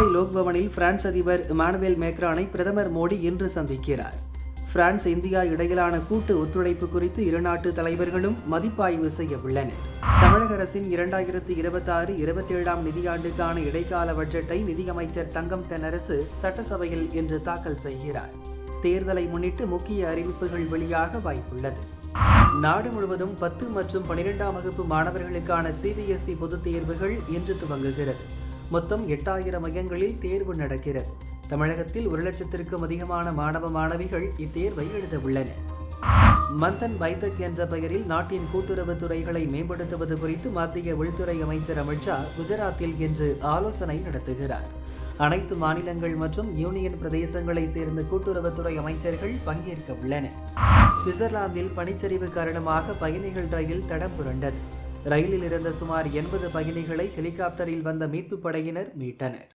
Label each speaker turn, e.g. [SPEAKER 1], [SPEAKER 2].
[SPEAKER 1] Dubai லோக்பவனில் France அதிபர் Emmanuel மேக்ரானை பிரதமர் மோடி இன்று சந்திக்கிறார். பிரான்ஸ் இந்தியா இடையிலான கூட்டு ஒத்துழைப்பு குறித்து இரு நாட்டு தலைவர்களும் மதிப்பாய்வு செய்ய உள்ளனர். தமிழக அரசின் 2026-27 நிதியாண்டுக்கான இடைக்கால பட்ஜெட்டை நிதியமைச்சர் தங்கம் தென்னரசு சட்டசபையில் இன்று தாக்கல் செய்கிறார். தேர்தலை முன்னிட்டு முக்கிய அறிவிப்புகள் வெளியாக வாய்ப்புள்ளது. நாடு முழுவதும் 10 மற்றும் 12ஆம் வகுப்பு மாணவர்களுக்கான CBSE பொதுத் தேர்வுகள் இன்று துவங்குகிறது. மொத்தம் 8000 மையங்களில் தேர்வு நடக்கிறது. தமிழகத்தில் 1 லட்சத்திற்கும் அதிகமான மாணவ மாணவிகள் இத்தேர்வை எழுத உள்ளனர். மந்தன் பைதக் என்ற பெயரில் நாட்டின் கூட்டுறவு துறைகளை மேம்படுத்துவது குறித்து மத்திய உள்துறை அமைச்சர் அமித்ஷா குஜராத்தில் இன்று ஆலோசனை நடத்துகிறார். அனைத்து மாநிலங்கள் மற்றும் யூனியன் பிரதேசங்களை சேர்ந்த கூட்டுறவுத்துறை அமைச்சர்கள் பங்கேற்க உள்ளனர். சுவிட்சர்லாந்தில் பனிச்சரிவு காரணமாக பயணிகள் ரயில் தடம் புரண்டது. ரயிலில் இருந்த சுமார் 80 பயணிகளை ஹெலிகாப்டரில் வந்த மீட்புப் படையினர் மீட்டனர்.